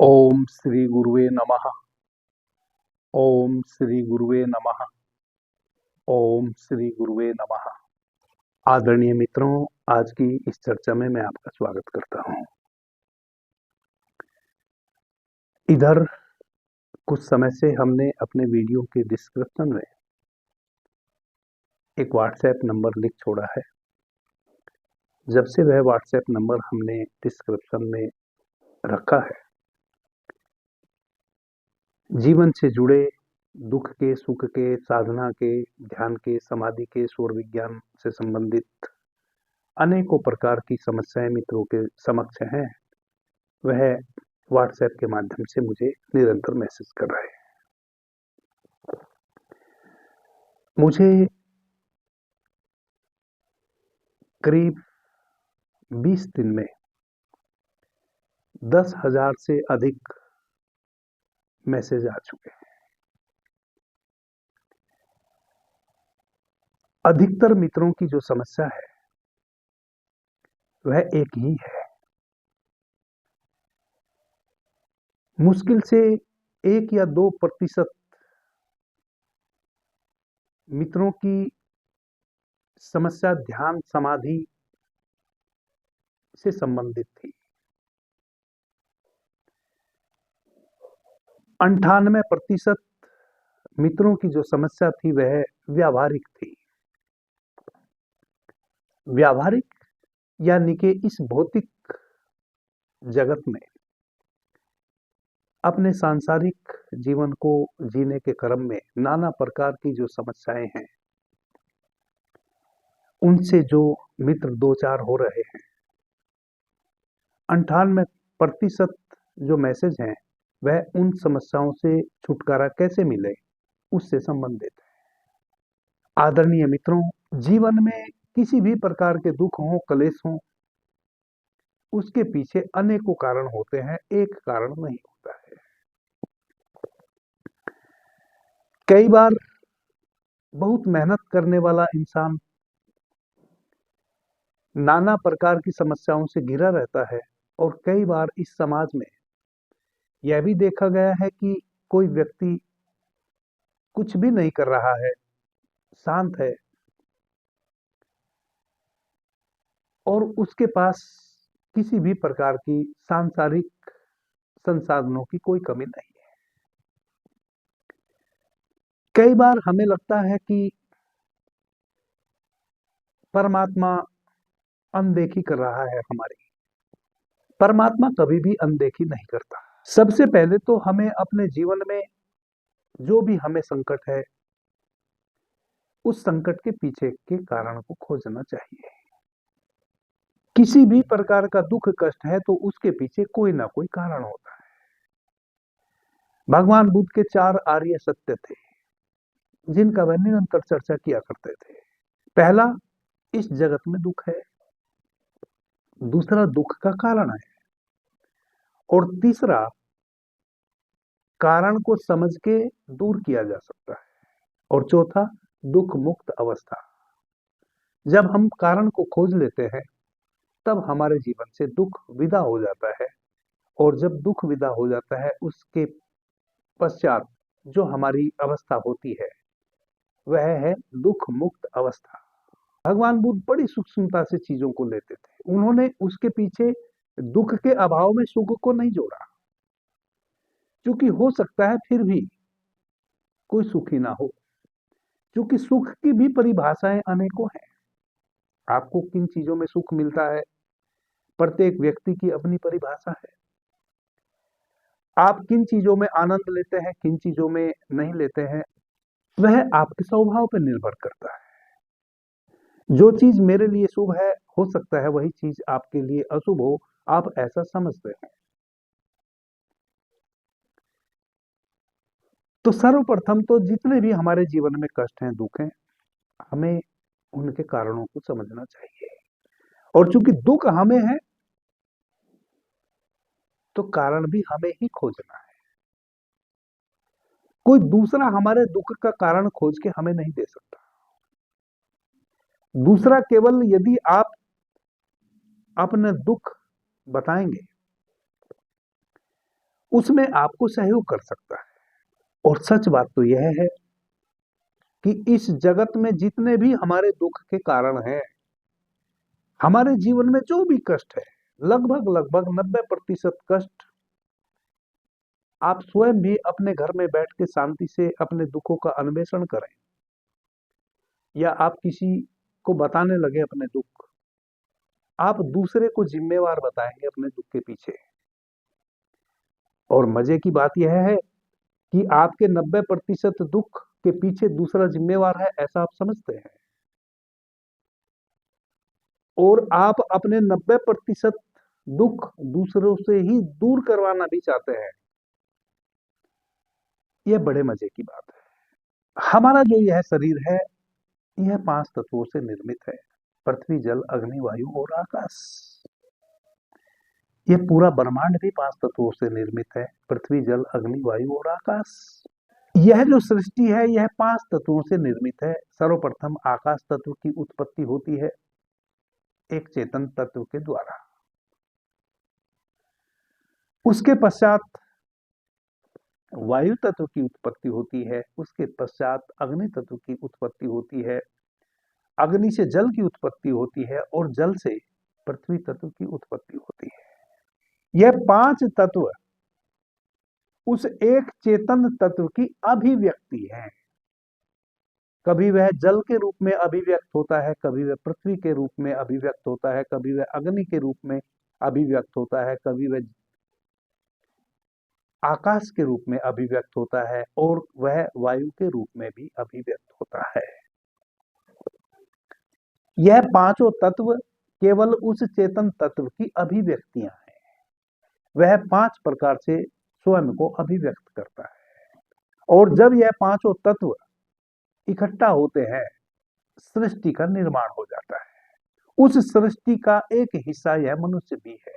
ओम श्री गुरुवे नमः। ओम श्री गुरुवे नमः। ओम श्री गुरुवे नमः। आदरणीय मित्रों, आज की इस चर्चा में मैं आपका स्वागत करता हूं। इधर कुछ समय से हमने अपने वीडियो के डिस्क्रिप्शन में एक व्हाट्सएप नंबर लिख छोड़ा है। जब से वह व्हाट्सएप नंबर हमने डिस्क्रिप्शन में रखा है, जीवन से जुड़े दुख के, सुख के, साधना के, ध्यान के, समाधि के, स्वर विज्ञान से संबंधित अनेकों प्रकार की समस्याएं मित्रों के समक्ष हैं। वह व्हाट्सएप के माध्यम से मुझे निरंतर मैसेज कर रहे हैं। मुझे करीब 20 दिन में 10,000 से अधिक मैसेज आ चुके हैं। अधिकतर मित्रों की जो समस्या है वह एक ही है। मुश्किल से 1 या 2% मित्रों की समस्या ध्यान समाधि से संबंधित थी। 98% मित्रों की जो समस्या थी वह व्यावहारिक थी। व्यावहारिक यानी कि इस भौतिक जगत में अपने सांसारिक जीवन को जीने के क्रम में नाना प्रकार की जो समस्याएं हैं, उनसे जो मित्र दो चार हो रहे हैं। 98% जो मैसेज हैं वह उन समस्याओं से छुटकारा कैसे मिले उससे संबंधित है। आदरणीय मित्रों, जीवन में किसी भी प्रकार के दुख हो, क्लेश हो, उसके पीछे अनेकों कारण होते हैं, एक कारण नहीं होता है। कई बार बहुत मेहनत करने वाला इंसान नाना प्रकार की समस्याओं से घिरा रहता है, और कई बार इस समाज में यह भी देखा गया है कि कोई व्यक्ति कुछ भी नहीं कर रहा है, शांत है, और उसके पास किसी भी प्रकार की सांसारिक संसाधनों की कोई कमी नहीं है। कई बार हमें लगता है कि परमात्मा अनदेखी कर रहा है हमारी। परमात्मा कभी भी अनदेखी नहीं करता। सबसे पहले तो हमें अपने जीवन में जो भी हमें संकट है, उस संकट के पीछे के कारण को खोजना चाहिए। किसी भी प्रकार का दुख कष्ट है तो उसके पीछे कोई ना कोई कारण होता है। भगवान बुद्ध के 4 आर्य सत्य थे जिनका वह निरंतर चर्चा किया करते थे। पहला, इस जगत में दुख है। दूसरा, दुख का कारण है। और तीसरा, कारण को समझ के दूर किया जा सकता है। और चौथा, दुख मुक्त अवस्था। जब हम कारण को खोज लेते हैं तब हमारे जीवन से दुख विदा हो जाता है, और जब दुख विदा हो जाता है उसके पश्चात जो हमारी अवस्था होती है वह है दुख मुक्त अवस्था। भगवान बुद्ध बड़ी सूक्ष्मता से चीजों को लेते थे। उन्होंने उसके पीछे दुख के अभाव में सुख को नहीं जोड़ा, क्योंकि हो सकता है फिर भी कोई सुखी ना हो, क्योंकि सुख की भी परिभाषाएं अनेकों हैं। आपको किन चीजों में सुख मिलता है, प्रत्येक व्यक्ति की अपनी परिभाषा है। आप किन चीजों में आनंद लेते हैं, किन चीजों में नहीं लेते हैं, वह आपके स्वभाव पर निर्भर करता है। जो चीज मेरे लिए शुभ है, हो सकता है वही चीज आपके लिए अशुभ हो, आप ऐसा समझते हैं। तो सर्वप्रथम तो जितने भी हमारे जीवन में कष्ट हैं, दुख हैं, हमें उनके कारणों को समझना चाहिए। और चूंकि दुख हमें है तो कारण भी हमें ही खोजना है। कोई दूसरा हमारे दुख का कारण खोज के हमें नहीं दे सकता। दूसरा केवल यदि आप अपने दुख बताएंगे उसमें आपको सहयोग कर सकता है। और सच बात तो यह है कि इस जगत में जितने भी हमारे दुख के कारण हैं, हमारे जीवन में जो भी कष्ट है, लगभग लगभग 90% कष्ट आप स्वयं भी अपने घर में बैठ के शांति से अपने दुखों का अन्वेषण करें, या आप किसी को बताने लगे अपने दुख, आप दूसरे को जिम्मेवार बताएंगे अपने दुख के पीछे। और मजे की बात यह है कि आपके 90% दुख के पीछे दूसरा जिम्मेवार है, ऐसा आप समझते हैं, और आप अपने 90% दुख दूसरों से ही दूर करवाना भी चाहते हैं। यह बड़े मजे की बात है। हमारा जो यह शरीर है, यह 5 तत्वों से निर्मित है। पृथ्वी, जल, अग्नि, वायु और आकाश। यह पूरा ब्रह्मांड भी 5 तत्वों से निर्मित है। पृथ्वी, जल, अग्नि, वायु और आकाश। यह जो सृष्टि है, यह 5 तत्वों से निर्मित है। सर्वप्रथम आकाश तत्व की उत्पत्ति होती है एक चेतन तत्व के द्वारा। उसके पश्चात वायु तत्व की उत्पत्ति होती है। उसके पश्चात अग्नि तत्व की उत्पत्ति होती है। अग्नि से जल की उत्पत्ति होती है और जल से पृथ्वी तत्व की उत्पत्ति होती है। यह 5 तत्व उस एक चेतन तत्व की अभिव्यक्ति है। कभी वह जल के रूप में अभिव्यक्त होता है, कभी वह पृथ्वी के रूप में अभिव्यक्त होता है, कभी वह अग्नि के रूप में अभिव्यक्त होता है, कभी वह आकाश के रूप में अभिव्यक्त होता है, और वह वायु के रूप में भी अभिव्यक्त होता है। यह पांचों तत्व केवल उस चेतन तत्व की अभिव्यक्तियां हैं। वह 5 प्रकार से स्वयं को अभिव्यक्त करता है, और जब यह पांचों तत्व इकट्ठा होते हैं, सृष्टि का निर्माण हो जाता है। उस सृष्टि का एक हिस्सा यह मनुष्य भी है।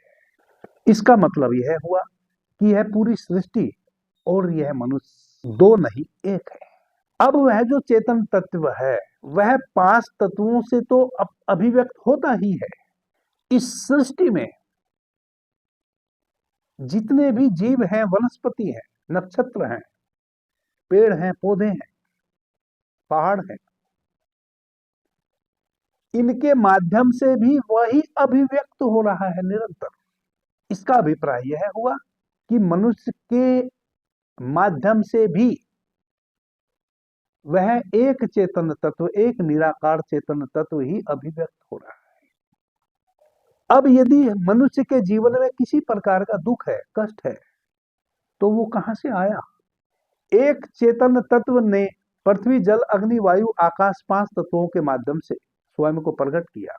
इसका मतलब यह हुआ कि यह पूरी सृष्टि और यह मनुष्य दो नहीं, एक है। अब वह जो चेतन तत्व है, वह 5 तत्वों से तो अभिव्यक्त होता ही है। इस सृष्टि में जितने भी जीव हैं, वनस्पति हैं, नक्षत्र हैं, पेड़ हैं, पौधे हैं, पहाड़ हैं, इनके माध्यम से भी वही अभिव्यक्त हो रहा है निरंतर। इसका अभिप्राय यह हुआ कि मनुष्य के माध्यम से भी वह एक चेतन तत्व, एक निराकार चेतन तत्व ही अभिव्यक्त हो रहा है। अब यदि मनुष्य के जीवन में किसी प्रकार का दुख है, कष्ट है, तो वो कहां से आया? एक चेतन तत्व ने पृथ्वी, जल, अग्नि, वायु, आकाश 5 तत्वों के माध्यम से स्वयं को प्रकट किया,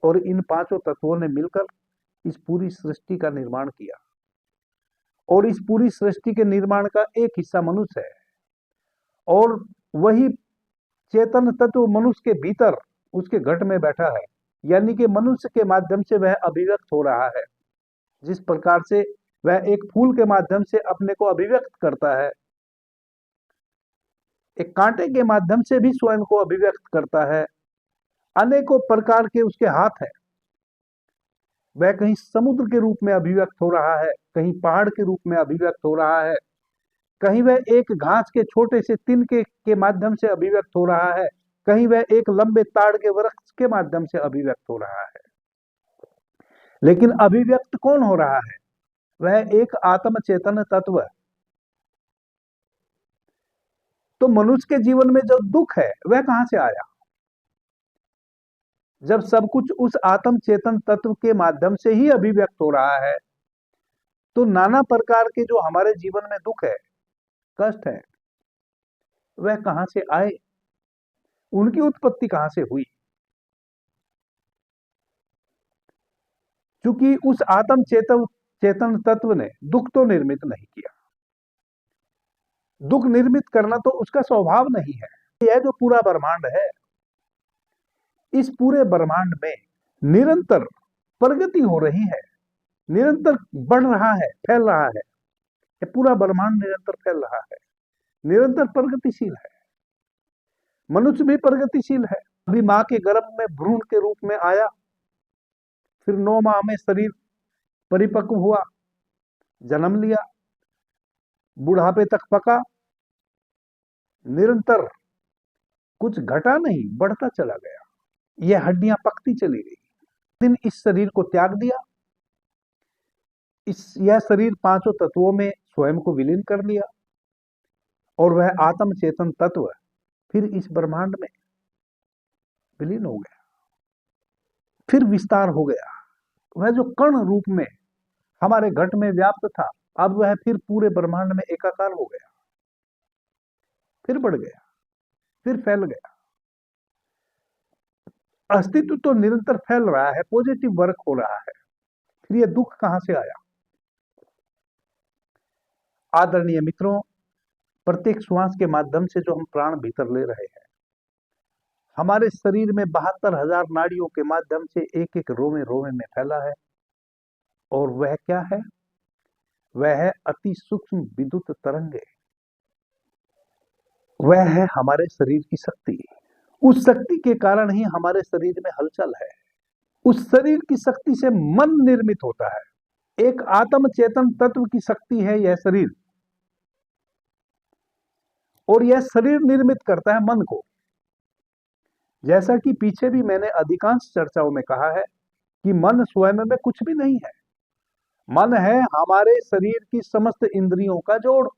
और इन 5 तत्वों ने मिलकर इस पूरी सृष्टि का निर्माण किया। और इस पूरी सृष्टि के निर्माण का एक हिस्सा मनुष्य है, और वही चेतन तत्व मनुष्य के भीतर उसके घट में बैठा है, यानी कि मनुष्य के माध्यम से वह अभिव्यक्त हो रहा है। जिस प्रकार से वह एक फूल के माध्यम से अपने को अभिव्यक्त करता है, एक कांटे के माध्यम से भी स्वयं को अभिव्यक्त करता है। अनेकों प्रकार के उसके हाथ हैं। वह कहीं समुद्र के रूप में अभिव्यक्त हो रहा है, कहीं पहाड़ के रूप में अभिव्यक्त हो रहा है, कहीं वह एक घास के छोटे से तिनके के माध्यम से अभिव्यक्त हो रहा है, कहीं वह एक लंबे ताड़ के वृक्ष के माध्यम से अभिव्यक्त हो रहा है। लेकिन अभिव्यक्त कौन हो रहा है? वह एक आत्म चेतन तत्व। तो मनुष्य के जीवन में जो दुख है, वह कहां से आया? जब सब कुछ उस आत्म चेतन तत्व के माध्यम से ही अभिव्यक्त हो रहा है, तो नाना प्रकार के जो हमारे जीवन में दुख है, कष्ट है, वह कहां से आए? उनकी उत्पत्ति कहां से हुई? क्योंकि उस आत्म चेतन तत्व ने दुख तो निर्मित नहीं किया। दुख निर्मित करना तो उसका स्वभाव नहीं है। यह जो पूरा ब्रह्मांड है, इस पूरे ब्रह्मांड में निरंतर प्रगति हो रही है, निरंतर बढ़ रहा है, फैल रहा है। ये पूरा ब्रह्मांड निरंतर फैल रहा है, निरंतर प्रगतिशील है। मनुष्य भी प्रगतिशील है। अभी मां के गर्भ में भ्रूण के रूप में आया, फिर 9 माह में शरीर परिपक्व हुआ, जन्म लिया, बुढ़ापे तक पका, निरंतर, कुछ घटा नहीं, बढ़ता चला गया। यह हड्डियां पकती चली गई। दिन इस शरीर को त्याग दिया, यह शरीर पांचों तत्वों में स्वयं को विलीन कर लिया और वह आत्म चेतन तत्व फिर इस ब्रह्मांड में विलीन हो गया, फिर विस्तार हो गया। वह जो कण रूप में हमारे घट में व्याप्त था, अब वह फिर पूरे ब्रह्मांड में एकाकार हो गया, फिर बढ़ गया, फिर फैल गया। अस्तित्व तो निरंतर फैल रहा है, पॉजिटिव वर्क हो रहा है, फिर यह दुख कहां से आया? आदरणीय मित्रों, प्रत्येक श्वास के माध्यम से जो हम प्राण भीतर ले रहे हैं, हमारे शरीर में 72,000 नाड़ियों के माध्यम से एक एक रोमे रोमे में फैला है। और वह क्या है? वह है अति सूक्ष्म विद्युत तरंगे। वह है हमारे शरीर की शक्ति। उस शक्ति के कारण ही हमारे शरीर में हलचल है। उस शरीर की शक्ति से मन निर्मित होता है। एक आत्म चेतन तत्व की शक्ति है यह शरीर, और यह शरीर निर्मित करता है मन को। जैसा कि पीछे भी मैंने अधिकांश चर्चाओं में कहा है कि मन स्वयं में कुछ भी नहीं है। मन है हमारे शरीर की समस्त इंद्रियों का जोड़।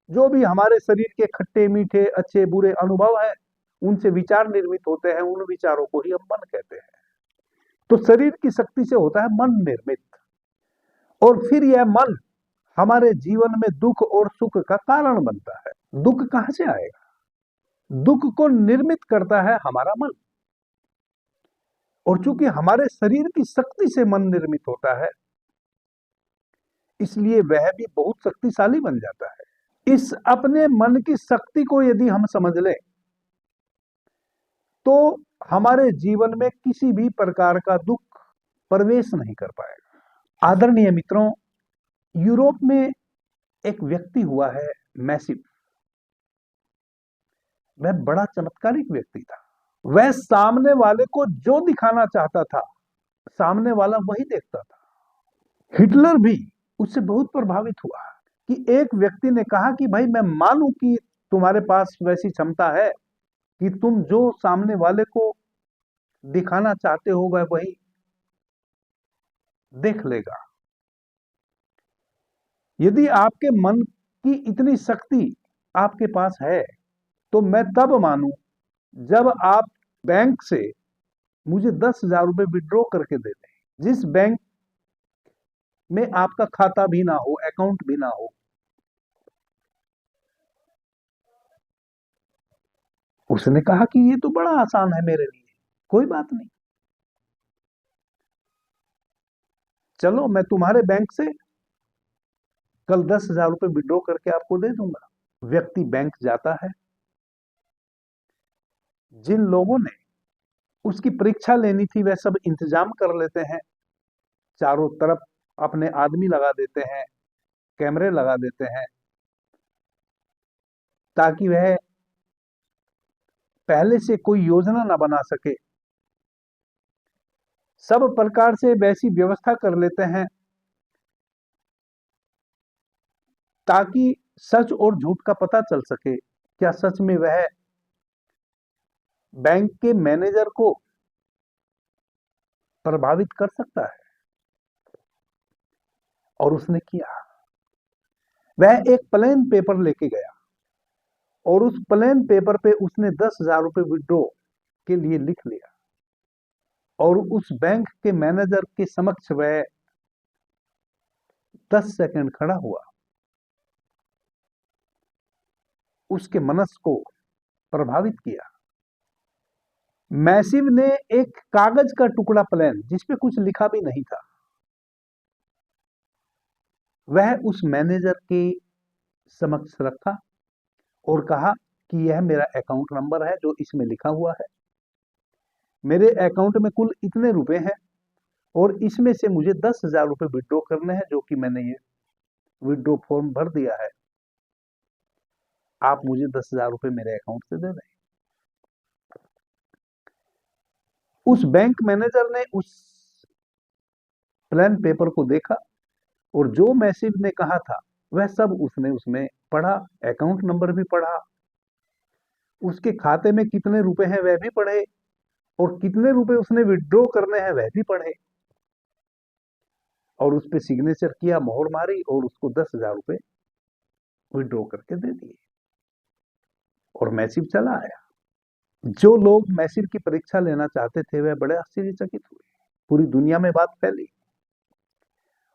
जो भी हमारे शरीर के खट्टे मीठे अच्छे बुरे अनुभव है, उनसे विचार निर्मित होते हैं, उन विचारों को ही हम मन कहते हैं। तो शरीर की शक्ति से होता है मन निर्मित, और फिर यह मन हमारे जीवन में दुख और सुख का कारण बनता है। दुख कहां से आएगा? दुख को निर्मित करता है हमारा मन, और चूंकि हमारे शरीर की शक्ति से मन निर्मित होता है, इसलिए वह भी बहुत शक्तिशाली बन जाता है। इस अपने मन की शक्ति को यदि हम समझ लें, तो हमारे जीवन में किसी भी प्रकार का दुख प्रवेश नहीं कर पाएगा। आदरणीय मित्रों, यूरोप में एक व्यक्ति हुआ है मैसिव। वह बड़ा चमत्कारिक व्यक्ति था। वह सामने वाले को जो दिखाना चाहता था, सामने वाला वही देखता था। हिटलर भी उससे बहुत प्रभावित हुआ कि एक व्यक्ति ने कहा कि भाई, मैं मानूं कि तुम्हारे पास वैसी क्षमता है कि तुम जो सामने वाले को दिखाना चाहते हो वह वही देख लेगा। यदि आपके मन की इतनी शक्ति आपके पास है, तो मैं तब मानूं जब आप बैंक से मुझे 10,000 रुपए विड्रॉ करके दे दें, जिस बैंक में आपका खाता भी ना हो, अकाउंट भी ना हो। उसने कहा कि ये तो बड़ा आसान है मेरे लिए, कोई बात नहीं, चलो मैं तुम्हारे बैंक से कल 10,000 रुपए विड्रॉ करके आपको दे दूंगा। व्यक्ति बैंक जाता है। जिन लोगों ने उसकी परीक्षा लेनी थी वह सब इंतजाम कर लेते हैं, चारों तरफ अपने आदमी लगा देते हैं, कैमरे लगा देते हैं, ताकि वह पहले से कोई योजना ना बना सके। सब प्रकार से वैसी व्यवस्था कर लेते हैं ताकि सच और झूठ का पता चल सके। क्या सच में वह बैंक के मैनेजर को प्रभावित कर सकता है? और उसने किया। वह एक प्लेन पेपर लेके गया और उस प्लेन पेपर पे उसने 10,000 रुपए विड्रॉ के लिए लिख लिया, और उस बैंक के मैनेजर के समक्ष वह 10 सेकंड खड़ा हुआ, उसके मनस को प्रभावित किया। मैसिव ने एक कागज का टुकड़ा प्लेन, जिसपे कुछ लिखा भी नहीं था, वह उस मैनेजर के समक्ष रखा और कहा कि यह मेरा अकाउंट नंबर है जो इसमें लिखा हुआ है। मेरे अकाउंट में कुल इतने रुपए हैं और इसमें से मुझे 10,000 रुपए विड्रॉ करने हैं, जो कि मैंने ये विड्रॉ फॉर्म भर दिया है। आप मुझे 10,000 रुपए मेरे अकाउंट से दे दें। उस बैंक मैनेजर ने उस प्लान पेपर को देखा और जो मैसिव ने कहा था वह सब उसने उसमें पढ़ा, अकाउंट नंबर भी पढ़ा, उसके खाते में कितने रुपए हैं वह भी पढ़े, और कितने रुपए उसने विड्रॉ करने हैं वह भी पढ़े, और उस पे सिग्नेचर किया, मोहर मारी, और उसको 10,000 रुपए विड्रॉ करके दे दिए, और मैसिव चला आया। जो लोग मैसिव की परीक्षा लेना चाहते थे वह बड़े आश्चर्यचकित हुए। पूरी दुनिया में बात फैली,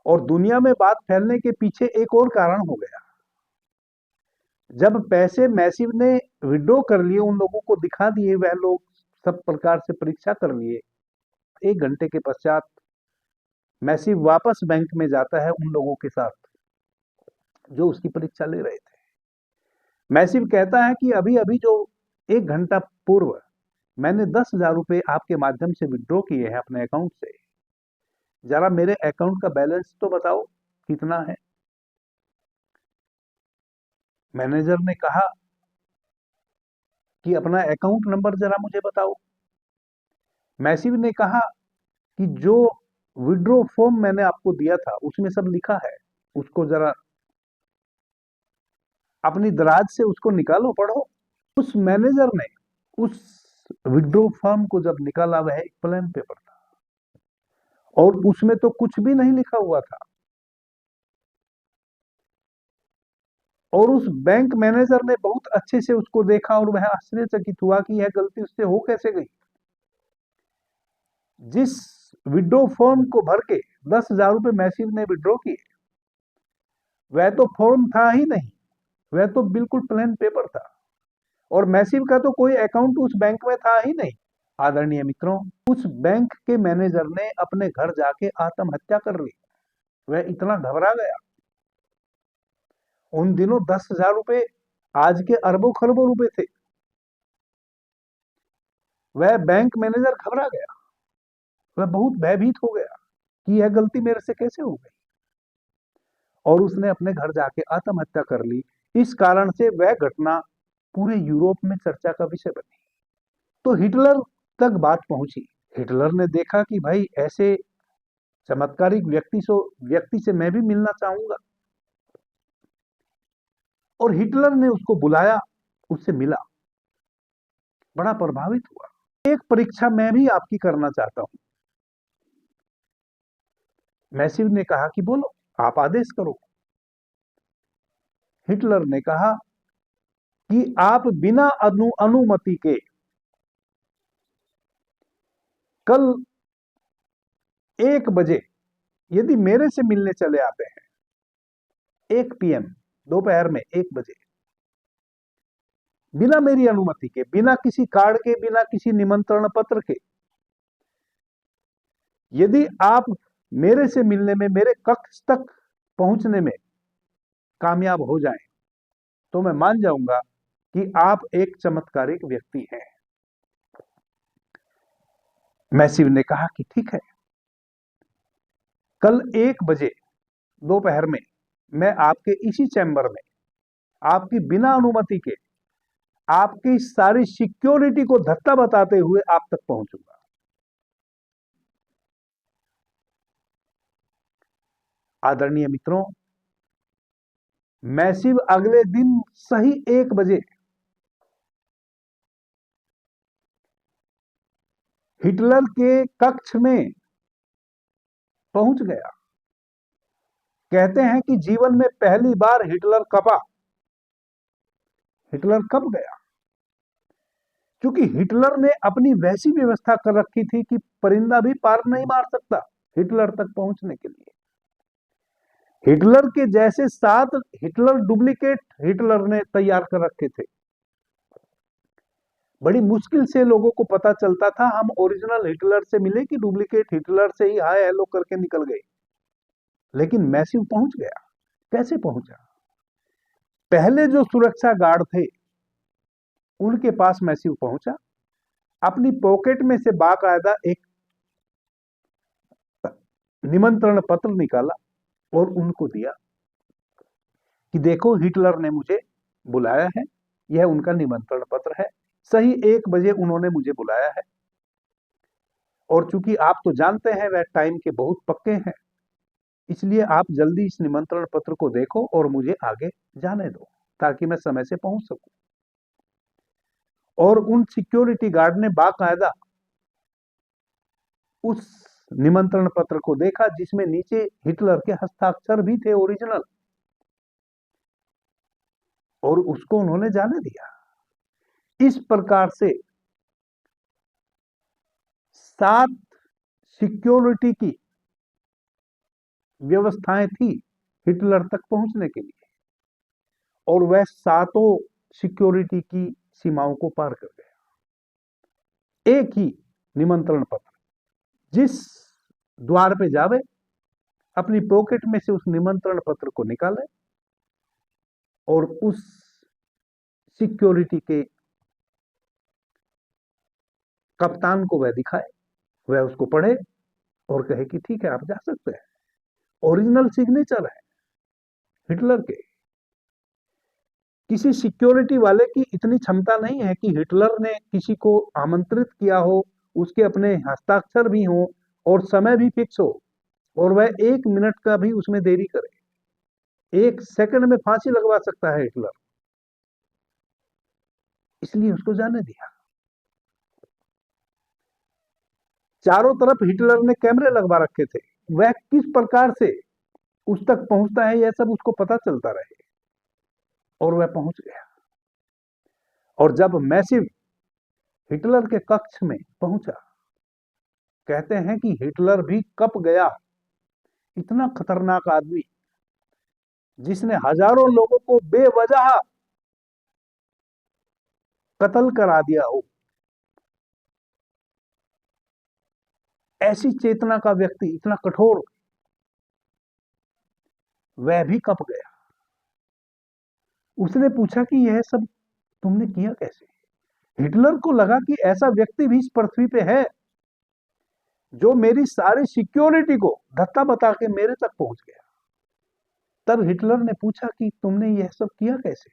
और दुनिया में बात फैलने के पीछे एक और कारण हो गया। जब पैसे मैसिव ने विड्रॉ कर लिए, उन लोगों को दिखा दिए, वह लोग सब प्रकार से परीक्षा कर लिए, 1 घंटे के पश्चात मैसिव वापस बैंक में जाता है उन लोगों के साथ जो उसकी परीक्षा ले रहे थे। मैसिव कहता है कि अभी अभी जो 1 घंटा पूर्व मैंने 10,000 रुपए आपके माध्यम से विड्रॉ किए हैं अपने अकाउंट से, जरा मेरे अकाउंट का बैलेंस तो बताओ कितना है। मैनेजर ने कहा कि अपना अकाउंट नंबर जरा मुझे बताओ। मैसिव ने कहा कि जो विड्रॉ फॉर्म मैंने आपको दिया था उसमें सब लिखा है, उसको जरा अपनी दराज से उसको निकालो, पढ़ो। उस मैनेजर ने उस विड्रॉ फॉर्म को जब निकाला, वह एक प्लेन पेपर था, और उसमें तो कुछ भी नहीं लिखा हुआ था। और उस बैंक मैनेजर ने बहुत अच्छे से उसको देखा, और वह आश्चर्यचकित हुआ कि यह गलती उससे हो कैसे गई। जिस विड्रॉ फॉर्म को भर के 10,000 रुपए मैसिव ने विड्रॉ किए, वह तो फॉर्म था ही नहीं, वह तो बिल्कुल प्लेन पेपर था, और मैसिव का तो कोई अकाउंट उस बैंक में था ही नहीं। आदरणीय मित्रों, उस बैंक के मैनेजर ने अपने घर जाके आत्महत्या कर ली। वह इतना घबरा गया। उन दिनों 10,000 रुपए आज के अरबों खरबों रुपए थे। वह बैंक मैनेजर घबरा गया, वह बहुत भयभीत हो गया कि यह गलती मेरे से कैसे हो गई, और उसने अपने घर जाके आत्महत्या कर ली। इस कारण से वह घटना पूरे यूरोप में चर्चा का विषय बनी। तो हिटलर तक बात पहुंची। हिटलर ने देखा कि भाई ऐसे चमत्कारिक व्यक्ति से मैं भी मिलना चाहूंगा, और हिटलर ने उसको बुलाया, उससे मिला, बड़ा प्रभावित हुआ। एक परीक्षा मैं भी आपकी करना चाहता हूं। मैसिव ने कहा कि बोलो, आप आदेश करो। हिटलर ने कहा कि आप बिना अनुमति के कल 1 बजे यदि मेरे से मिलने चले आते हैं, 1 PM, दोपहर में 1 बजे, बिना मेरी अनुमति के, बिना किसी कार्ड के, बिना किसी निमंत्रण पत्र के, यदि आप मेरे से मिलने में, मेरे कक्ष तक पहुंचने में कामयाब हो जाएं, तो मैं मान जाऊंगा कि आप एक चमत्कारिक व्यक्ति हैं। मैसिव ने कहा कि ठीक है, कल 1 बजे दोपहर में मैं आपके इसी चैम्बर में, आपकी बिना अनुमति के, आपकी सारी सिक्योरिटी को धक्का बताते हुए आप तक पहुंचूंगा। आदरणीय मित्रों, मैसिव अगले दिन सही 1 बजे हिटलर के कक्ष में पहुंच गया। कहते हैं कि जीवन में पहली बार हिटलर कपा। हिटलर कब गया? क्योंकि हिटलर ने अपनी वैसी व्यवस्था कर रखी थी कि परिंदा भी पार नहीं मार सकता हिटलर तक पहुंचने के लिए। हिटलर के जैसे 7 हिटलर डुप्लीकेट हिटलर ने तैयार कर रखे थे। बड़ी मुश्किल से लोगों को पता चलता था, हम ओरिजिनल हिटलर से मिले कि डुप्लीकेट हिटलर से ही हाय हेलो करके निकल गए। लेकिन मैसिव पहुंच गया। कैसे पहुंचा? पहले जो सुरक्षा गार्ड थे उनके पास मैसिव पहुंचा, अपनी पॉकेट में से बाकायदा एक निमंत्रण पत्र निकाला और उनको दिया कि देखो, हिटलर ने मुझे बुलाया है, यह उनका निमंत्रण पत्र है। सही 1 बजे उन्होंने मुझे बुलाया है, और चूंकि आप तो जानते हैं वह टाइम के बहुत पक्के हैं, इसलिए आप जल्दी इस निमंत्रण पत्र को देखो और मुझे आगे जाने दो ताकि मैं समय से पहुंच सकूं। और उन सिक्योरिटी गार्ड ने बाकायदा उस निमंत्रण पत्र को देखा जिसमें नीचे हिटलर के हस्ताक्षर भी थे ओरिजिनल, और उसको उन्होंने जाने दिया। इस प्रकार से 7 सिक्योरिटी की व्यवस्थाएं थी हिटलर तक पहुंचने के लिए, और वह 7 सिक्योरिटी की सीमाओं को पार कर गया। एक ही निमंत्रण पत्र, जिस द्वार पे जावे अपनी पॉकेट में से उस निमंत्रण पत्र को निकाले और उस सिक्योरिटी के कप्तान को वह दिखाए, वह उसको पढ़े और कहे कि ठीक है आप जा सकते हैं। ओरिजिनल सिग्नेचर है हिटलर के। किसी सिक्योरिटी वाले की इतनी क्षमता नहीं है कि हिटलर ने किसी को आमंत्रित किया हो, उसके अपने हस्ताक्षर भी हो और समय भी फिक्स हो, और वह 1 मिनट का भी उसमें देरी करे। 1 सेकंड में फांसी लगवा सकता है हिटलर, इसलिए उसको जाने दिया। चारों तरफ हिटलर ने कैमरे लगवा रखे थे, वह किस प्रकार से उस तक पहुंचता है यह सब उसको पता चलता रहे, और वह पहुंच गया। और जब मैसिव हिटलर के कक्ष में पहुंचा, कहते हैं कि हिटलर भी कप गया। इतना खतरनाक आदमी जिसने हजारों लोगों को बेवजह कत्ल करा दिया हो, ऐसी चेतना का व्यक्ति, इतना कठोर, वह भी कप गया। उसने पूछा कि यह सब तुमने किया कैसे? हिटलर को लगा कि ऐसा व्यक्ति भी इस पृथ्वी पे है जो मेरी सारी सिक्योरिटी को धक्का बता के मेरे तक पहुंच गया। तब हिटलर ने पूछा कि तुमने यह सब किया कैसे?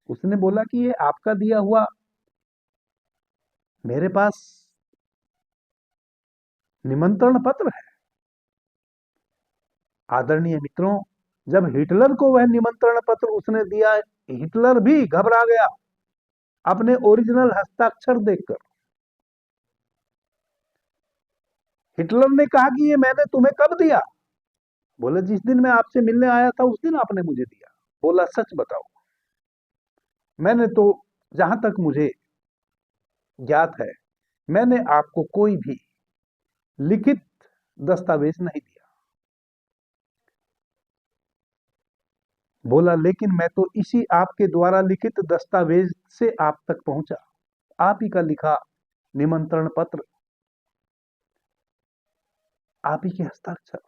उसने बोला कि ये आपका दिया हुआ मेरे पास निमंत्रण पत्र है। आदरणीय मित्रों, जब हिटलर को वह निमंत्रण पत्र उसने दिया, हिटलर भी घबरा गया अपने ओरिजिनल हस्ताक्षर देखकर। हिटलर ने कहा कि ये मैंने तुम्हें कब दिया? बोले जिस दिन मैं आपसे मिलने आया था उस दिन आपने मुझे दिया। बोला सच बताओ। मैंने तो, जहां तक मुझे ज्ञात है, मैंने आपको कोई भी लिखित दस्तावेज नहीं दिया। बोला लेकिन मैं तो इसी आपके द्वारा लिखित दस्तावेज से आप तक पहुंचा, आप ही का लिखा निमंत्रण पत्र, आप ही के हस्ताक्षर।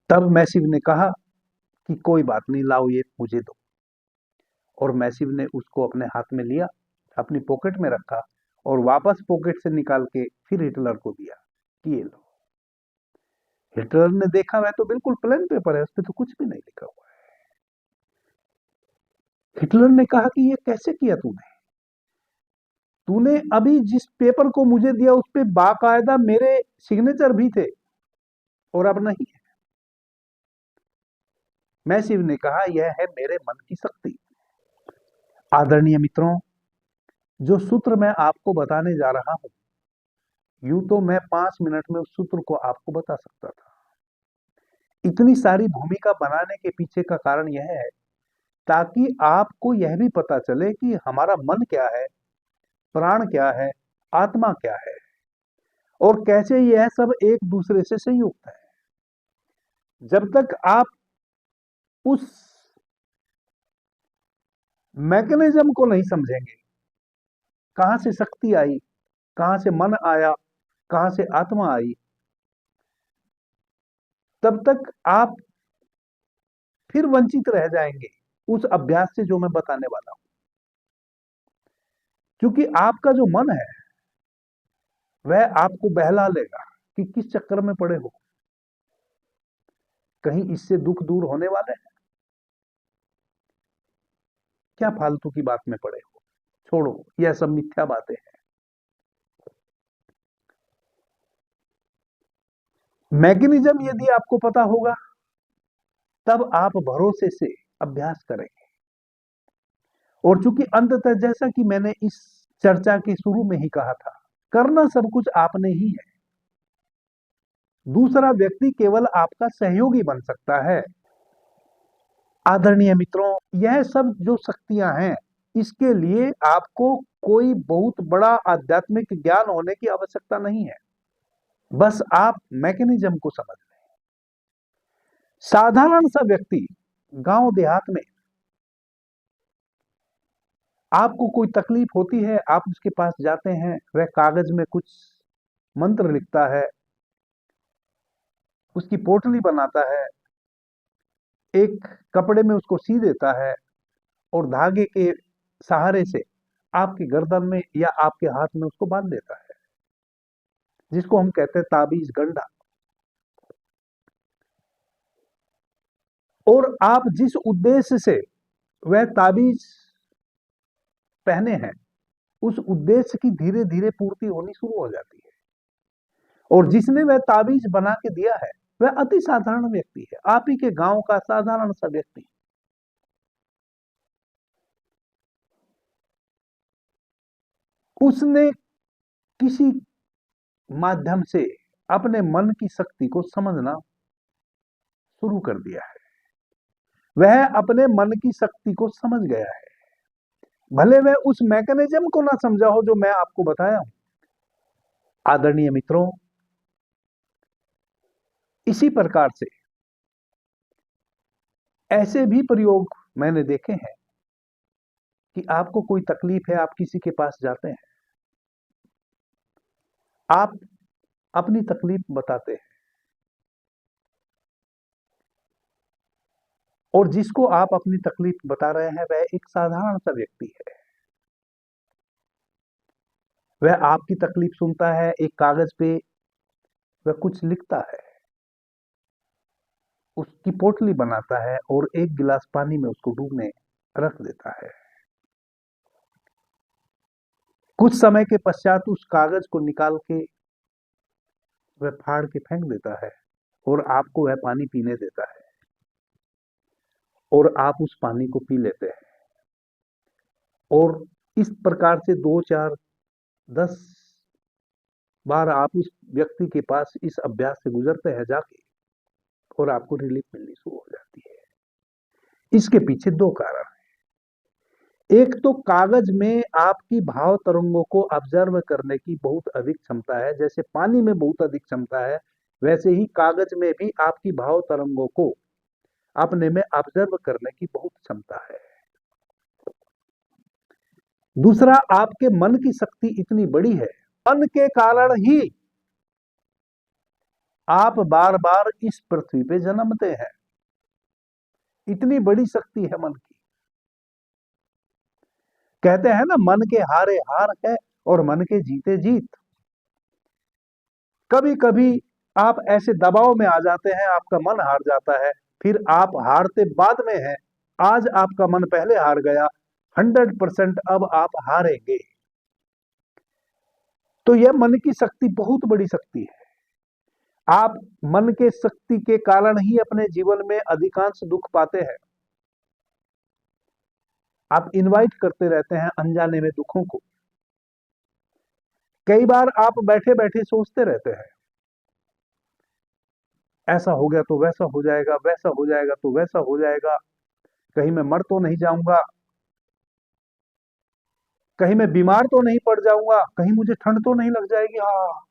तब मैसिव ने कहा कि कोई बात नहीं, लाओ ये मुझे दो। और मैसिव ने उसको अपने हाथ में लिया, अपनी पॉकेट में रखा और वापस पॉकेट से निकाल के फिर हिटलर को दिया कि ये लो। हिटलर ने देखा वह तो बिल्कुल प्लेन पेपर है, उस पर तो कुछ भी नहीं लिखा हुआ है। हिटलर ने कहा कि ये कैसे किया तूने? तूने अभी जिस पेपर को मुझे दिया उस पे बाकायदा मेरे सिग्नेचर भी थे और अब नहीं है। मैसिव ने कहा यह है मेरे मन की शक्ति। आदरणीय मित्रों, जो सूत्र मैं आपको बताने जा रहा हूं, यूं तो मैं 5 मिनट में उस सूत्र को आपको बता सकता था। इतनी सारी भूमिका बनाने के पीछे का कारण यह है ताकि आपको यह भी पता चले कि हमारा मन क्या है, प्राण क्या है, आत्मा क्या है, और कैसे यह सब एक दूसरे से संयुक्त है। जब तक आप उस मैकेनिज्म को नहीं समझेंगे, कहां से शक्ति आई, कहां से मन आया, कहां से आत्मा आई, तब तक आप फिर वंचित रह जाएंगे उस अभ्यास से जो मैं बताने वाला हूं। क्योंकि आपका जो मन है वह आपको बहला लेगा कि किस चक्कर में पड़े हो, कहीं इससे दुख दूर होने वाले हैं, क्या फालतू की बात में पड़े हो, छोड़ो यह सब मिथ्या बातें हैं। मैकेनिज्म यदि आपको पता होगा तब आप भरोसे से अभ्यास करेंगे। और चूंकि अंततः जैसा कि मैंने इस चर्चा के शुरू में ही कहा था, करना सब कुछ आपने ही है। दूसरा व्यक्ति केवल आपका सहयोगी बन सकता है। आदरणीय मित्रों, यह सब जो शक्तियां हैं, इसके लिए आपको कोई बहुत बड़ा आध्यात्मिक ज्ञान होने की आवश्यकता नहीं है। बस आप मैकेनिज्म को समझ लें। साधारण सा व्यक्ति गांव देहात में, आपको कोई तकलीफ होती है, आप उसके पास जाते हैं, वह कागज में कुछ मंत्र लिखता है, उसकी पोटली बनाता है, एक कपड़े में उसको सी देता है और धागे के सहारे से आपकी गर्दन में या आपके हाथ में उसको बांध देता है, जिसको हम कहते हैं ताबीज गंडा। और आप जिस उद्देश्य से वह ताबीज पहने हैं, उस उद्देश्य की धीरे धीरे पूर्ति होनी शुरू हो जाती है। और जिसने वह ताबीज बना के दिया है, वह अति साधारण व्यक्ति है, आप ही के गांव का साधारण सा व्यक्ति। उसने किसी माध्यम से अपने मन की शक्ति को समझना शुरू कर दिया है। वह अपने मन की शक्ति को समझ गया है, भले वह उस मैकेनिज्म को ना समझा हो जो मैं आपको बताया हूं। आदरणीय मित्रों, इसी प्रकार से ऐसे भी प्रयोग मैंने देखे हैं कि आपको कोई तकलीफ है, आप किसी के पास जाते हैं, आप अपनी तकलीफ बताते हैं, और जिसको आप अपनी तकलीफ बता रहे हैं वह एक साधारण सा व्यक्ति है। वह आपकी तकलीफ सुनता है, एक कागज पे वह कुछ लिखता है, उसकी पोटली बनाता है और एक गिलास पानी में उसको डूबने रख देता है। कुछ समय के पश्चात उस कागज को निकाल के वह फाड़ के फेंक देता है और आपको वह पानी पीने देता है, और आप उस पानी को पी लेते हैं। और इस प्रकार से 2, 4, 10 बार आप उस व्यक्ति के पास इस अभ्यास से गुजरते हैं जाके, और आपको रिलीफ मिलनी शुरू हो जाती है। इसके पीछे दो कारण हैं। एक तो कागज में आपकी भाव तरंगों को ऑब्जर्व करने की बहुत अधिक क्षमता है। जैसे पानी में बहुत अधिक क्षमता है, वैसे ही कागज में भी आपकी भाव तरंगों को अपने में ऑब्जर्व करने की बहुत क्षमता है। दूसरा, आपके मन की शक्ति इतनी बड़ी है, मन के कारण ही आप बार बार इस पृथ्वी पे जन्मते हैं। इतनी बड़ी शक्ति है मन की। कहते हैं ना, मन के हारे हार है और मन के जीते जीत। कभी कभी आप ऐसे दबाव में आ जाते हैं, आपका मन हार जाता है, फिर आप हारते बाद में हैं। आज आपका मन पहले हार गया, 100% अब आप हारेंगे। तो यह मन की शक्ति बहुत बड़ी शक्ति है। आप मन के शक्ति के कारण ही अपने जीवन में अधिकांश दुख पाते हैं। आप इनवाइट करते रहते हैं अनजाने में दुखों को। कई बार आप बैठे बैठे सोचते रहते हैं, ऐसा हो गया तो वैसा हो जाएगा, वैसा हो जाएगा तो वैसा हो जाएगा, कहीं मैं मर तो नहीं जाऊंगा, कहीं मैं बीमार तो नहीं पड़ जाऊंगा, कहीं मुझे ठंड तो नहीं लग जाएगी, हाँ,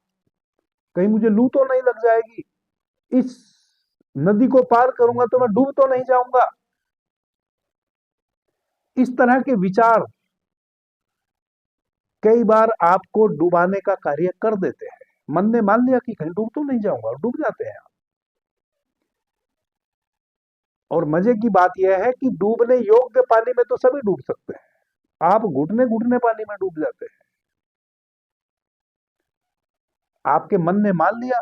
कहीं मुझे लू तो नहीं लग जाएगी, इस नदी को पार करूंगा तो मैं डूब तो नहीं जाऊंगा। इस तरह के विचार कई बार आपको डुबाने का कार्य कर देते हैं। मन ने मान लिया कि कहीं डूब तो नहीं जाऊंगा, और डूब जाते हैं। और मजे की बात यह है कि डूबने योग्य पानी में तो सभी डूब सकते हैं, आप घुटने घुटने पानी में डूब जाते हैं। आपके मन ने मान लिया,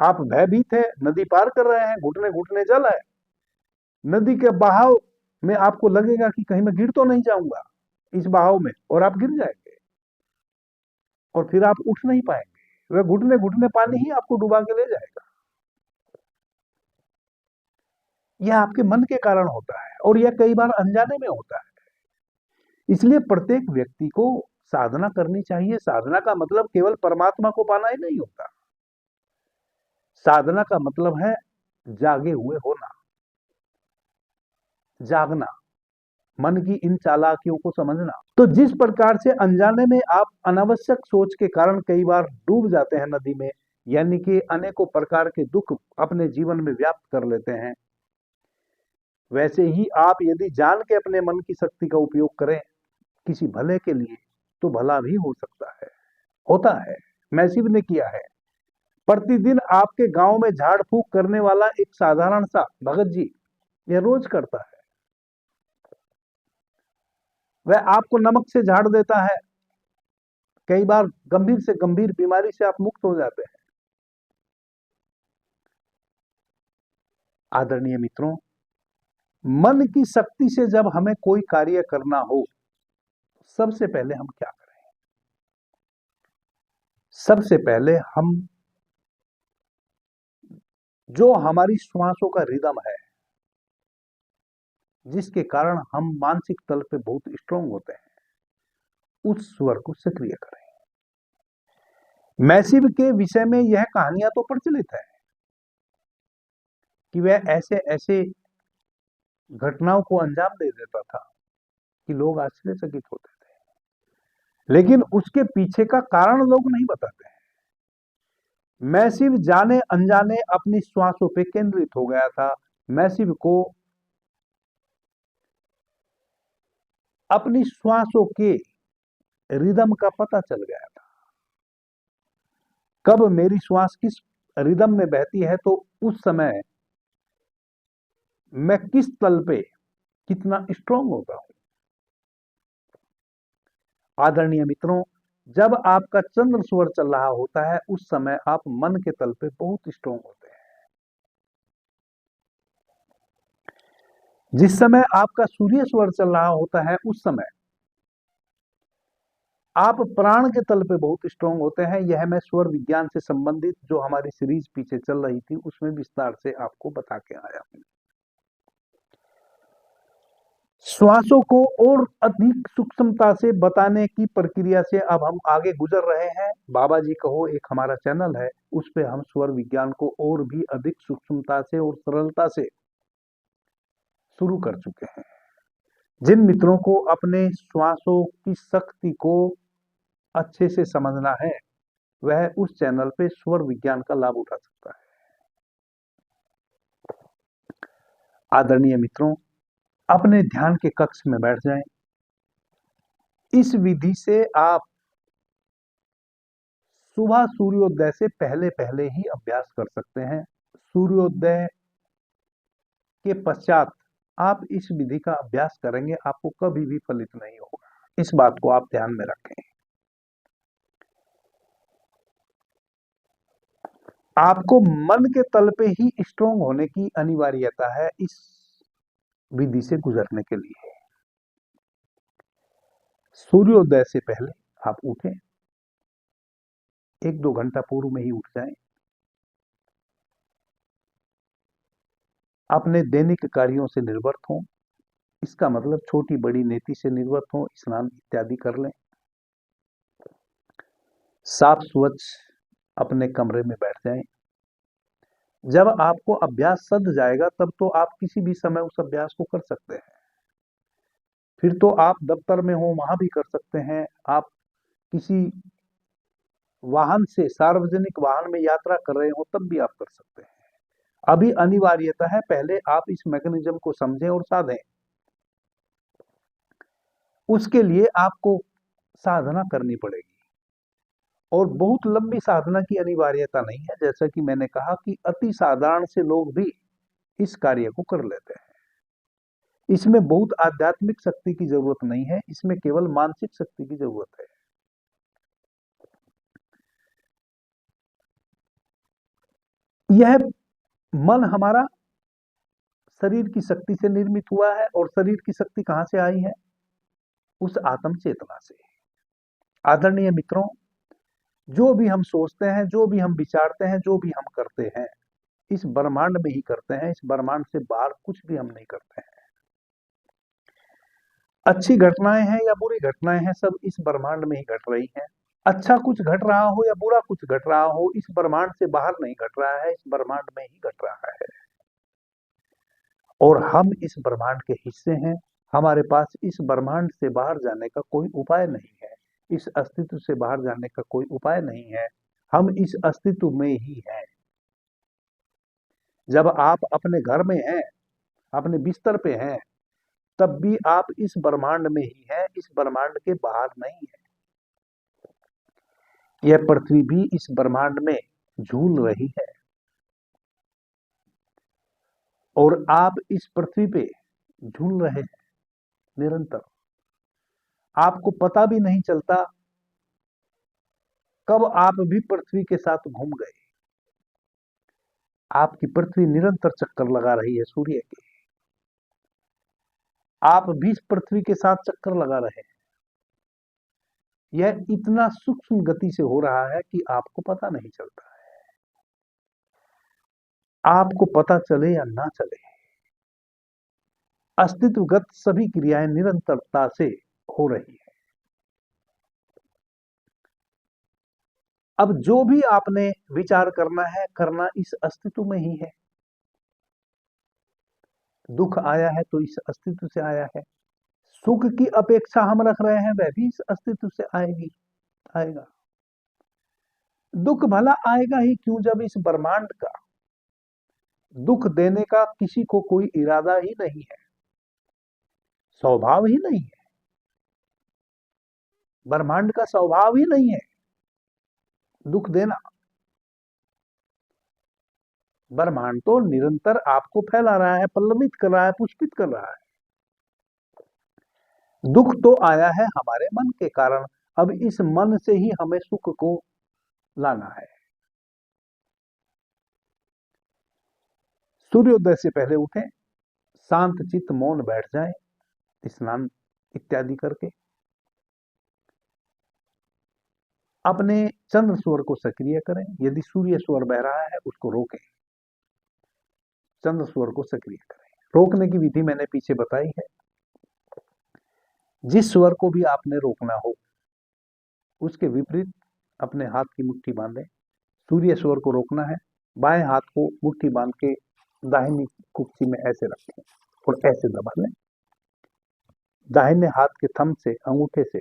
आप भयभीत है, नदी पार कर रहे हैं, घुटने घुटने जल है, नदी के बहाव में आपको लगेगा कि कहीं मैं गिर तो नहीं जाऊंगा इस बहाव में, और आप गिर जाएंगे और फिर आप उठ नहीं पाएंगे। वह घुटने घुटने पानी ही आपको डुबा के ले जाएगा। यह आपके मन के कारण होता है और यह कई बार अनजाने में होता है। इसलिए प्रत्येक व्यक्ति को साधना करनी चाहिए। साधना का मतलब केवल परमात्मा को पाना ही नहीं होता। साधना का मतलब है जागे हुए होना, जागना, मन की इन चालाकियों को समझना। तो जिस प्रकार से अनजाने में आप अनावश्यक सोच के कारण कई बार डूब जाते हैं नदी में, यानी कि अनेकों प्रकार के दुख अपने जीवन में व्याप्त कर लेते हैं, वैसे ही आप यदि जान के अपने मन की शक्ति का उपयोग करें किसी भले के लिए, तो भला भी हो सकता है, होता है। मैसिव ने किया है। प्रतिदिन आपके गांव में झाड़ फूक करने वाला एक साधारण सा भगत जी यह रोज करता है। वह आपको नमक से झाड़ देता है। कई बार गंभीर से गंभीर बीमारी से आप मुक्त हो जाते हैं। आदरणीय मित्रों, मन की शक्ति से जब हमें कोई कार्य करना हो, सबसे पहले हम क्या करें? सबसे पहले हम जो हमारी श्वासों का रिदम है, जिसके कारण हम मानसिक तल पे बहुत स्ट्रांग होते हैं, उस स्वर को सक्रिय करें। मैसिव के विषय में यह कहानियां तो प्रचलित है कि वह ऐसे ऐसे घटनाओं को अंजाम दे देता था कि लोग आश्चर्यचकित होते थे, लेकिन उसके पीछे का कारण लोग नहीं बताते हैं। मैसिव जाने अनजाने अपनी श्वासों पे केंद्रित हो गया था। मैसिव को अपनी श्वासों के रिदम का पता चल गया था। कब मेरी श्वास किस रिदम में बहती है, तो उस समय मैं किस तल पे कितना स्ट्रांग होता हूं। आदरणीय मित्रों, जब आपका चंद्र स्वर चल रहा होता है, उस समय आप मन के तल पे बहुत स्ट्रांग होते हैं। जिस समय आपका सूर्य स्वर चल रहा होता है, उस समय आप प्राण के तल पे बहुत स्ट्रांग होते हैं। यह मैं स्वर विज्ञान से संबंधित जो हमारी सीरीज पीछे चल रही थी, उसमें विस्तार से आपको बता के आया हूं। श्वासों को और अधिक सूक्ष्मता से बताने की प्रक्रिया से अब हम आगे गुजर रहे हैं। बाबा जी कहो एक हमारा चैनल है, उस पे हम स्वर विज्ञान को और भी अधिक सूक्ष्मता से और सरलता से शुरू कर चुके हैं। जिन मित्रों को अपने श्वासों की शक्ति को अच्छे से समझना है, वह उस चैनल पे स्वर विज्ञान का लाभ उठा सकता है। आदरणीय मित्रों, अपने ध्यान के कक्ष में बैठ जाएं। इस विधि से आप सुबह सूर्योदय से पहले पहले ही अभ्यास कर सकते हैं। सूर्योदय के पश्चात आप इस विधि का अभ्यास करेंगे, आपको कभी भी फलित नहीं होगा। इस बात को आप ध्यान में रखें। आपको मन के तल पे ही स्ट्रांग होने की अनिवार्यता है इस विधि से गुजरने के लिए। सूर्योदय से पहले आप उठें, 1-2 घंटा पूर्व में ही उठ जाएं। अपने दैनिक कार्यों से निर्वृत्त हों, इसका मतलब छोटी बड़ी नेति से निर्वृत्त हों, स्नान इत्यादि कर लें। साफ स्वच्छ अपने कमरे में बैठ जाएं। जब आपको अभ्यास सध जाएगा, तब तो आप किसी भी समय उस अभ्यास को कर सकते हैं। फिर तो आप दफ्तर में हो वहां भी कर सकते हैं, आप किसी वाहन से, सार्वजनिक वाहन में यात्रा कर रहे हो तब भी आप कर सकते हैं। अभी अनिवार्यता है पहले आप इस मैकेनिज्म को समझें और साधें। उसके लिए आपको साधना करनी पड़ेगी और बहुत लंबी साधना की अनिवार्यता नहीं है। जैसा कि मैंने कहा कि अति साधारण से लोग भी इस कार्य को कर लेते हैं। इसमें बहुत आध्यात्मिक शक्ति की जरूरत नहीं है, इसमें केवल मानसिक शक्ति की जरूरत है। यह मन हमारा शरीर की शक्ति से निर्मित हुआ है, और शरीर की शक्ति कहां से आई है? उस आत्म चेतना से। आदरणीय मित्रों, जो भी हम सोचते हैं, जो भी हम विचारते हैं, जो भी हम करते हैं, इस ब्रह्मांड में ही करते हैं। इस ब्रह्मांड से बाहर कुछ भी हम नहीं करते हैं। अच्छी घटनाएं हैं या बुरी घटनाएं हैं, सब इस ब्रह्मांड में ही घट रही हैं। अच्छा कुछ घट रहा हो या बुरा कुछ घट रहा हो, इस ब्रह्मांड से बाहर नहीं घट रहा है, इस ब्रह्मांड में ही घट रहा है। और हम इस ब्रह्मांड के हिस्से हैं। हमारे पास इस ब्रह्मांड से बाहर जाने का कोई उपाय नहीं है। इस अस्तित्व से बाहर जाने का कोई उपाय नहीं है। हम इस अस्तित्व में ही हैं। जब आप अपने घर में हैं, अपने बिस्तर पे हैं, तब भी आप इस ब्रह्मांड में ही हैं, इस ब्रह्मांड के बाहर नहीं है। यह पृथ्वी भी इस ब्रह्मांड में झूल रही है और आप इस पृथ्वी पे झूल रहे हैं निरंतर। आपको पता भी नहीं चलता कब आप भी पृथ्वी के साथ घूम गए। आपकी पृथ्वी निरंतर चक्कर लगा रही है सूर्य के। आप भी पृथ्वी के साथ चक्कर लगा रहे हैं। यह इतना सूक्ष्म गति से हो रहा है कि आपको पता नहीं चलता है। आपको पता चले या ना चले, अस्तित्वगत सभी क्रियाएं निरंतरता से हो रही है। अब जो भी आपने विचार करना है, करना इस अस्तित्व में ही है। दुख आया है तो इस अस्तित्व से आया है। सुख की अपेक्षा हम रख रहे हैं, वह भी इस अस्तित्व से आएगा। दुख भला आएगा ही क्यों, जब इस ब्रह्मांड का दुख देने का किसी को कोई इरादा ही नहीं है, स्वभाव ही नहीं है। ब्रह्मांड का स्वभाव ही नहीं है दुख देना। ब्रह्मांड तो निरंतर आपको फैला रहा है, पल्लवित कर रहा है, पुष्पित कर रहा है। दुख तो आया है हमारे मन के कारण। अब इस मन से ही हमें सुख को लाना है। सूर्योदय से पहले उठें, शांत चित्त मौन बैठ जाएं, स्नान इत्यादि करके अपने चंद्र स्वर को सक्रिय करें। यदि सूर्य स्वर बह रहा है उसको रोकें, चंद्र स्वर को सक्रिय करें। रोकने की विधि मैंने पीछे बताई है। जिस स्वर को भी आपने रोकना हो उसके विपरीत अपने हाथ की मुट्ठी बांधें। सूर्य स्वर को रोकना है, बाएं हाथ को मुट्ठी बांध के दाहिनी कुक्षी में ऐसे रखें और ऐसे दबा लें। दाहिने हाथ के थंब से, अंगूठे से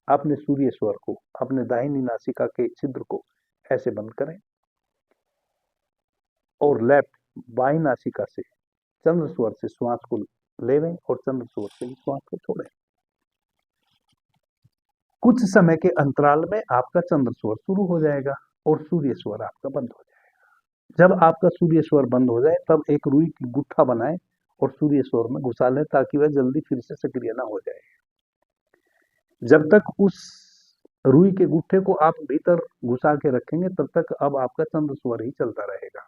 अपने सूर्य स्वर को अपने दाहिनी नासिका के छिद्र को ऐसे बंद करें और लेफ्ट बाई नासिका से चंद्र स्वर से श्वास को लेवें और चंद्र स्वर से श्वास को छोड़ें। कुछ समय के अंतराल में आपका चंद्र स्वर शुरू हो जाएगा और सूर्य स्वर आपका बंद हो जाएगा। जब आपका सूर्य स्वर बंद हो जाए तब एक रुई की गुत्था बनाएं और सूर्य स्वर में घुसा लें ताकि वह जल्दी फिर से सक्रिय ना हो जाए। जब तक उस रुई के गुट्ठे को आप भीतर घुसा के रखेंगे तब तक अब आपका चंद्र स्वर ही चलता रहेगा।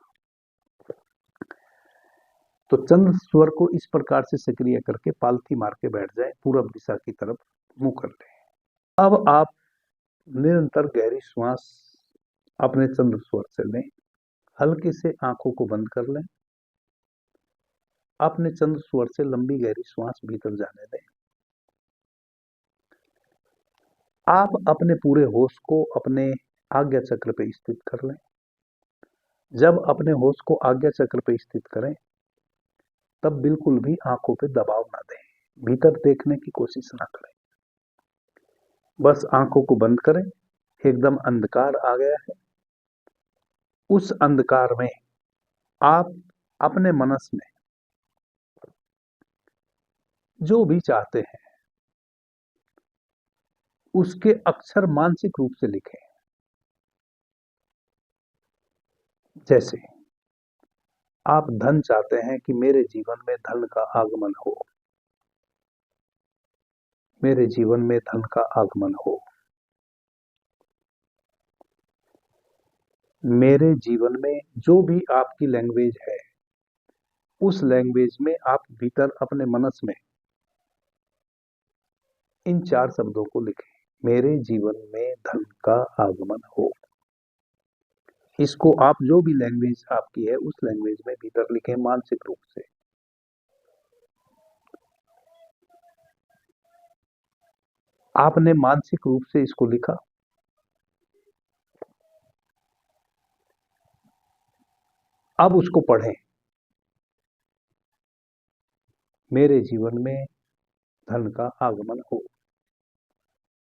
तो चंद्र स्वर को इस प्रकार से सक्रिय करके पालथी मार के बैठ जाए, पूरब दिशा की तरफ मुंह कर लें। अब आप निरंतर गहरी श्वास अपने चंद्र स्वर से लें। हल्के से आंखों को बंद कर लें। अपने चंद्र स्वर से लंबी गहरी श्वास भीतर जाने दें। आप अपने पूरे होश को अपने आज्ञा चक्र पे स्थित कर लें। जब अपने होश को आज्ञा चक्र पे स्थित करें तब बिल्कुल भी आंखों पे दबाव ना दें, भीतर देखने की कोशिश ना करें। बस आंखों को बंद करें। एकदम अंधकार आ गया है। उस अंधकार में आप अपने मनस में जो भी चाहते हैं उसके अक्षर मानसिक रूप से लिखें। जैसे आप धन चाहते हैं कि मेरे जीवन में धन का आगमन हो, मेरे जीवन में धन का आगमन हो, मेरे जीवन में जो भी आपकी लैंग्वेज है उस लैंग्वेज में आप भीतर अपने मनस में इन 4 शब्दों को लिखें। मेरे जीवन में धन का आगमन हो। इसको आप जो भी लैंग्वेज आपकी है उस लैंग्वेज में भीतर लिखें मानसिक रूप से। आपने मानसिक रूप से इसको लिखा, अब उसको पढ़ें। मेरे जीवन में धन का आगमन हो।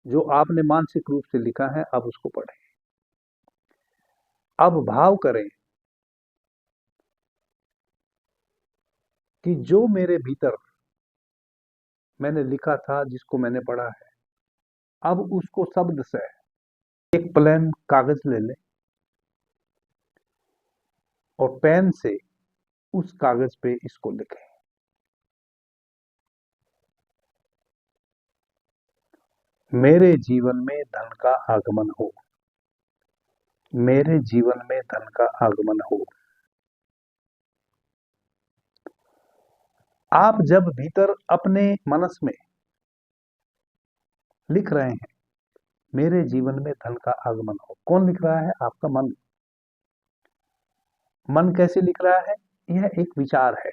जो आपने मानसिक रूप से लिखा है अब उसको पढ़ें। अब भाव करें कि जो मेरे भीतर मैंने लिखा था, जिसको मैंने पढ़ा है, अब उसको शब्द से एक प्लेन कागज ले लें और पेन से उस कागज पे इसको लिखें। मेरे जीवन में धन का आगमन हो। मेरे जीवन में धन का आगमन हो। आप जब भीतर अपने मनस में लिख रहे हैं मेरे जीवन में धन का आगमन हो, कौन लिख रहा है? आपका मन। मन कैसे लिख रहा है? यह एक विचार है।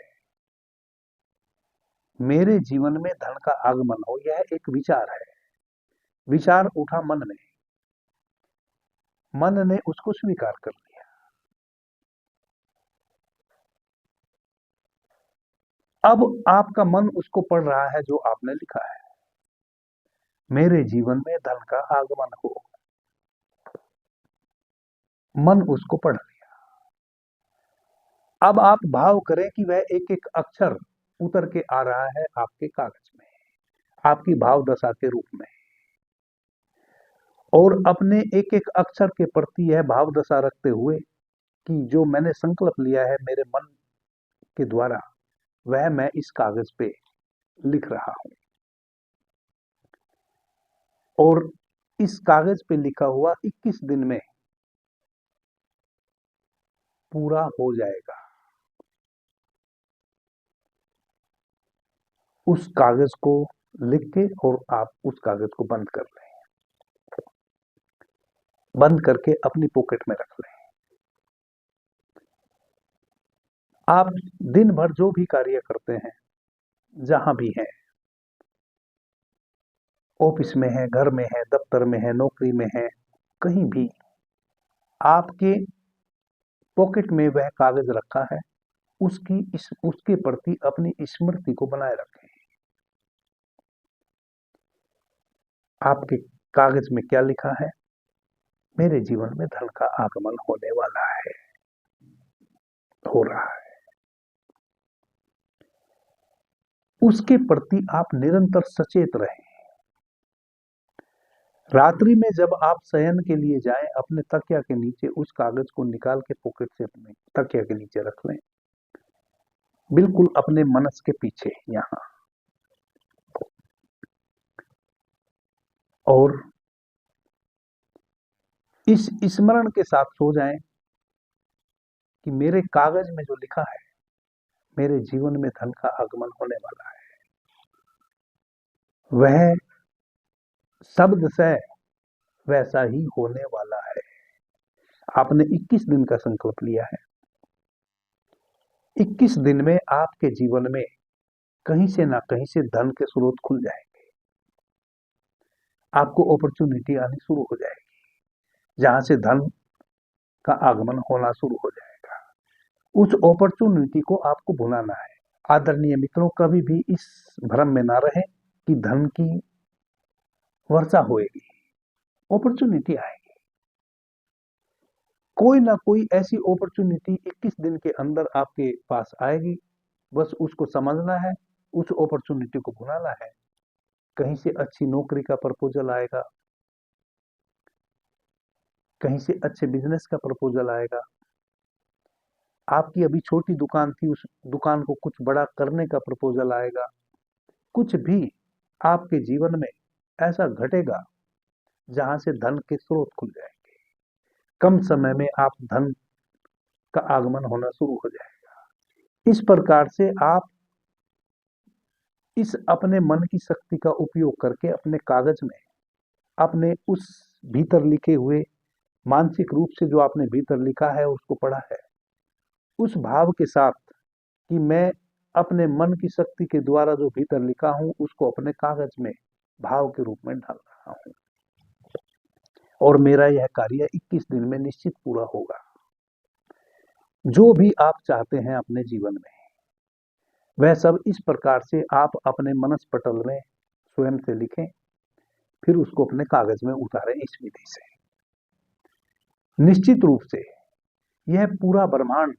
मेरे जीवन में धन का आगमन हो, यह एक विचार है। विचार उठा मन में, मन ने उसको स्वीकार कर लिया। अब आपका मन उसको पढ़ रहा है जो आपने लिखा है। मेरे जीवन में धन का आगमन हो। मन उसको पढ़ लिया। अब आप भाव करें कि वह एक एक अक्षर उतर के आ रहा है आपके कागज में, आपकी भाव दशा के रूप में। और अपने एक एक अक्षर के प्रति यह भाव दशा रखते हुए कि जो मैंने संकल्प लिया है मेरे मन के द्वारा, वह मैं इस कागज पे लिख रहा हूं। और इस कागज पे लिखा हुआ 21 दिन में पूरा हो जाएगा। उस कागज को लिख के और आप उस कागज को बंद कर लें। बंद करके अपनी पॉकेट में रख लें। आप दिन भर जो भी कार्य करते हैं, जहां भी हैं, ऑफिस में है, घर में है, दफ्तर में है, नौकरी में है, कहीं भी आपके पॉकेट में वह कागज रखा है, उसके प्रति अपनी स्मृति को बनाए रखें। आपके कागज में क्या लिखा है? मेरे जीवन में धन का आगमन होने वाला है, हो रहा है। उसके प्रति आप निरंतर सचेत रहें। रात्रि में जब आप शयन के लिए जाएं, अपने तकिया के नीचे उस कागज को निकाल के पॉकेट से अपने तकिया के नीचे रख लें, बिल्कुल अपने मनस के पीछे यहां। और इस स्मरण के साथ सो जाएं कि मेरे कागज में जो लिखा है, मेरे जीवन में धन का आगमन होने वाला है, वह शब्द से वैसा ही होने वाला है। आपने 21 दिन का संकल्प लिया है। 21 दिन में आपके जीवन में कहीं से ना कहीं से धन के स्रोत खुल जाएंगे। आपको अपॉर्चुनिटी आनी शुरू हो जाएगी, जहां से धन का आगमन होना शुरू हो जाएगा। उस अपॉर्चुनिटी को आपको भुलाना है। आदरणीय मित्रों, कभी भी इस भ्रम में ना रहे कि धन की वर्षा होएगी। अपॉर्चुनिटी आएगी, कोई ना कोई ऐसी अपॉर्चुनिटी 21 दिन के अंदर आपके पास आएगी। बस उसको समझना है, उस अपॉर्चुनिटी को भुलाना है। कहीं से अच्छी नौकरी का प्रपोजल आएगा, कहीं से अच्छे बिजनेस का प्रपोजल आएगा। आपकी अभी छोटी दुकान थी, उस दुकान को कुछ बड़ा करने का प्रपोजल आएगा। कुछ भी आपके जीवन में ऐसा घटेगा जहां से धन के स्रोत खुल जाएंगे। कम समय में आप धन का आगमन होना शुरू हो जाएगा। इस प्रकार से आप इस अपने मन की शक्ति का उपयोग करके अपने कागज में अपने उस भीतर लिखे हुए मानसिक रूप से जो आपने भीतर लिखा है उसको पढ़ा है, उस भाव के साथ कि मैं अपने मन की शक्ति के द्वारा जो भीतर लिखा हूं उसको अपने कागज में भाव के रूप में डाल रहा हूं, और मेरा यह कार्य 21 दिन में निश्चित पूरा होगा। जो भी आप चाहते हैं अपने जीवन में, वह सब इस प्रकार से आप अपने मनस पटल में स्वयं से लिखें, फिर उसको अपने कागज में उतारें इस विधि से। निश्चित रूप से यह पूरा ब्रह्मांड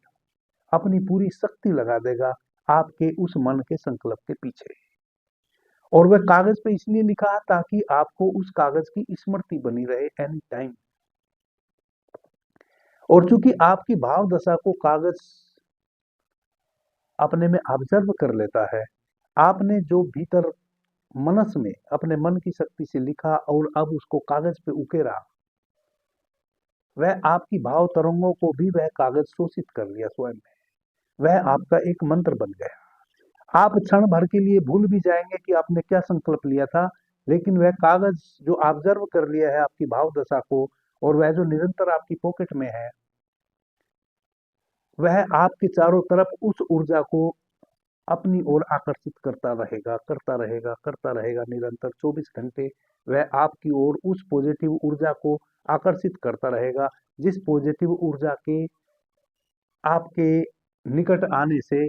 अपनी पूरी शक्ति लगा देगा आपके उस मन के संकल्प के पीछे, और वह कागज पे इसलिए लिखा है ताकि आपको उस कागज की स्मृति बनी रहे एनी टाइम। और चूंकि आपकी भाव दशा को कागज अपने में ऑब्जर्व कर लेता है, आपने जो भीतर मनस में अपने मन की शक्ति से लिखा और अब उसको कागज पे उकेरा, वह आपकी भाव तरंगों को भी वह कागज शोषित कर लिया स्वयं में, वह आपका एक मंत्र बन गया। आप क्षण भर के लिए भूल भी जाएंगे कि आपने क्या संकल्प लिया था, लेकिन वह कागज जो ऑब्जर्व कर लिया है आपकी भाव दशा को, और वह जो निरंतर आपकी पॉकेट में है, वह आपके चारों तरफ उस ऊर्जा को अपनी ओर आकर्षित करता रहेगा, करता रहेगा, करता रहेगा निरंतर 24 घंटे। वह आपकी ओर उस पॉजिटिव ऊर्जा को आकर्षित करता रहेगा, जिस पॉजिटिव ऊर्जा के आपके निकट आने से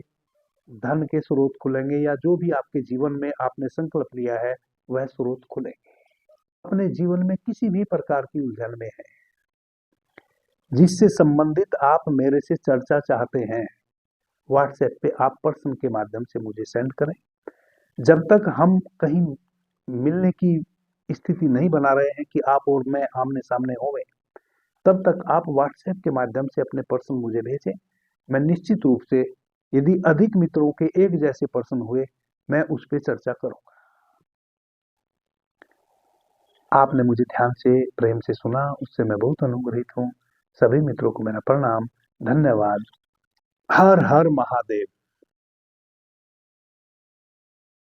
धन के स्रोत खुलेंगे, या जो भी आपके जीवन में आपने संकल्प लिया है वह स्रोत खुलेंगे। अपने जीवन में किसी भी प्रकार की उलझन में है जिससे संबंधित आप मेरे से चर्चा चाहते हैं, व्हाट्सएप पे आप पर्सन के माध्यम से मुझे सेंड करें। जब तक हम कहीं मिलने की स्थिति नहीं बना रहे हैं कि आप और मैं आमने सामने होवे, तब तक आप व्हाट्सएप के माध्यम से अपने पर्सन मुझे भेजें। मैं निश्चित रूप से, यदि अधिक मित्रों के एक जैसे पर्सन हुए, मैं उस पर चर्चा करूंगा। आपने मुझे ध्यान से प्रेम से सुना, उससे मैं बहुत अनुग्रहित हूँ। सभी मित्रों को मेरा प्रणाम, धन्यवाद। हर हर महादेव।